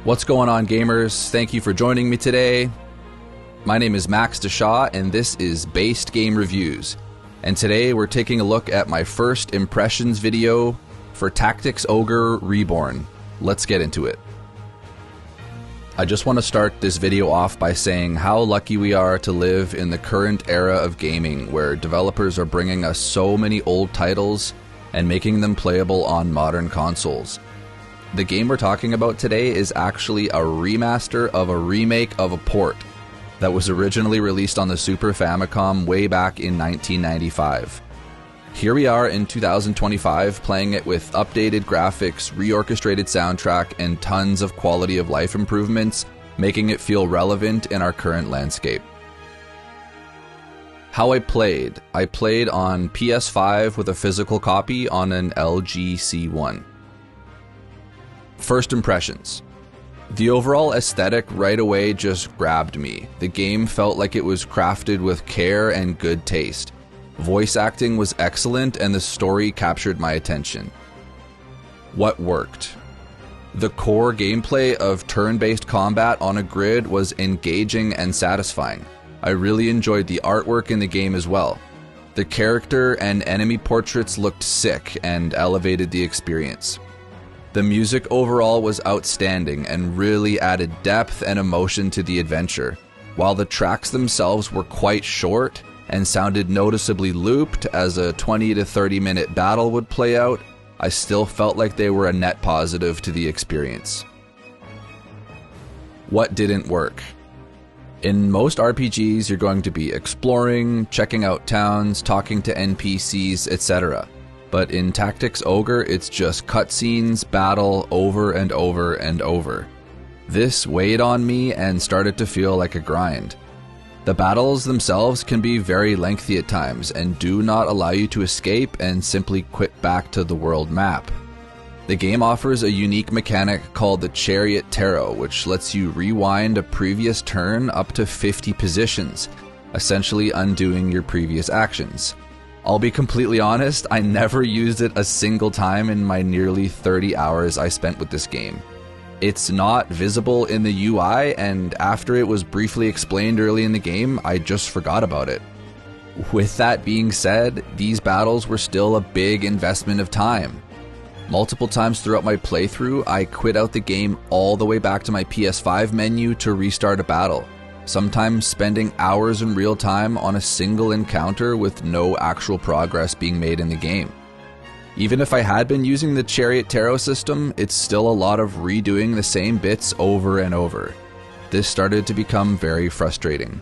What's going on, gamers? Thank you for joining me today. My name is Max Deshaw, and this is Based Game Reviews. And today we're taking a look at my first impressions video for Tactics Ogre Reborn. Let's get into it. I just want to start this video off by saying how lucky we are to live in the current era of gaming, where developers are bringing us so many old titles and making them playable on modern consoles. The game we're talking about today is actually a remaster of a remake of a port that was originally released on the Super Famicom way back in 1995. Here we are in 2025 playing it with updated graphics, reorchestrated soundtrack, and tons of quality of life improvements, making it feel relevant in our current landscape. How I played on PS5 with a physical copy on an LG C1. First impressions. The overall aesthetic right away just grabbed me. The game felt like it was crafted with care and good taste. Voice acting was excellent and the story captured my attention. What worked? The core gameplay of turn-based combat on a grid was engaging and satisfying. I really enjoyed the artwork in the game as well. The character and enemy portraits looked sick and elevated the experience. The music overall was outstanding and really added depth and emotion to the adventure. While the tracks themselves were quite short and sounded noticeably looped as a 20 to 30 minute battle would play out, I still felt like they were a net positive to the experience. What didn't work? In most RPGs, you're going to be exploring, checking out towns, talking to NPCs, etc. But in Tactics Ogre, it's just cutscenes, battle, over and over and over. This weighed on me and started to feel like a grind. The battles themselves can be very lengthy at times and do not allow you to escape and simply quit back to the world map. The game offers a unique mechanic called the Chariot Tarot, which lets you rewind a previous turn up to 50 positions, essentially undoing your previous actions. I'll be completely honest, I never used it a single time in my nearly 30 hours I spent with this game. It's not visible in the UI, and after it was briefly explained early in the game, I just forgot about it. With that being said, these battles were still a big investment of time. Multiple times throughout my playthrough, I quit out the game all the way back to my PS5 menu to restart a battle, sometimes spending hours in real time on a single encounter with no actual progress being made in the game. Even if I had been using the Chariot Tarot system, it's still a lot of redoing the same bits over and over. This started to become very frustrating.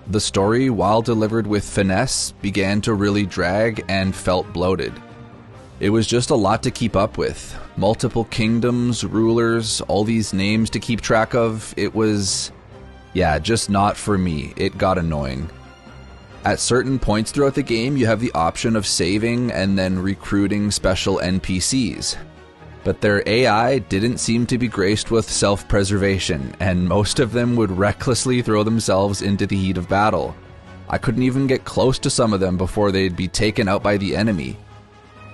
The story, while delivered with finesse, began to really drag and felt bloated. It was just a lot to keep up with. Multiple kingdoms, rulers, all these names to keep track of. It was, just not for me. It got annoying. At certain points throughout the game, you have the option of saving and then recruiting special NPCs. But their AI didn't seem to be graced with self-preservation, and most of them would recklessly throw themselves into the heat of battle. I couldn't even get close to some of them before they'd be taken out by the enemy.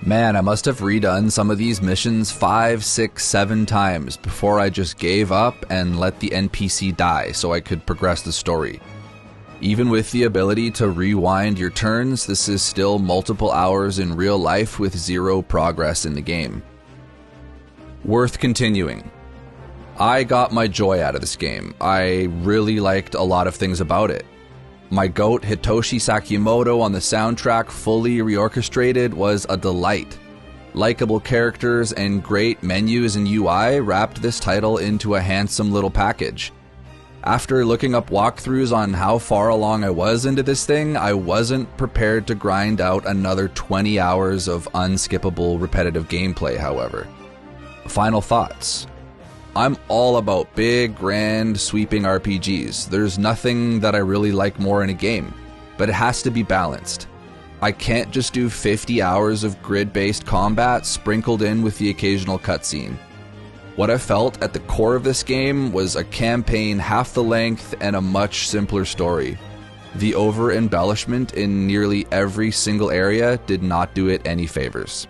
Man, I must have redone some of these missions 5, 6, 7 times before I just gave up and let the NPC die so I could progress the story. Even with the ability to rewind your turns, this is still multiple hours in real life with zero progress in the game. Worth continuing. I got my joy out of this game. I really liked a lot of things about it. My GOAT Hitoshi Sakimoto on the soundtrack, fully reorchestrated, was a delight. Likeable characters and great menus and UI wrapped this title into a handsome little package. After looking up walkthroughs on how far along I was into this thing, I wasn't prepared to grind out another 20 hours of unskippable repetitive gameplay, however. Final thoughts. I'm all about big, grand, sweeping RPGs. There's nothing that I really like more in a game, but it has to be balanced. I can't just do 50 hours of grid-based combat sprinkled in with the occasional cutscene. What I felt at the core of this game was a campaign half the length and a much simpler story. The over-embellishment in nearly every single area did not do it any favors.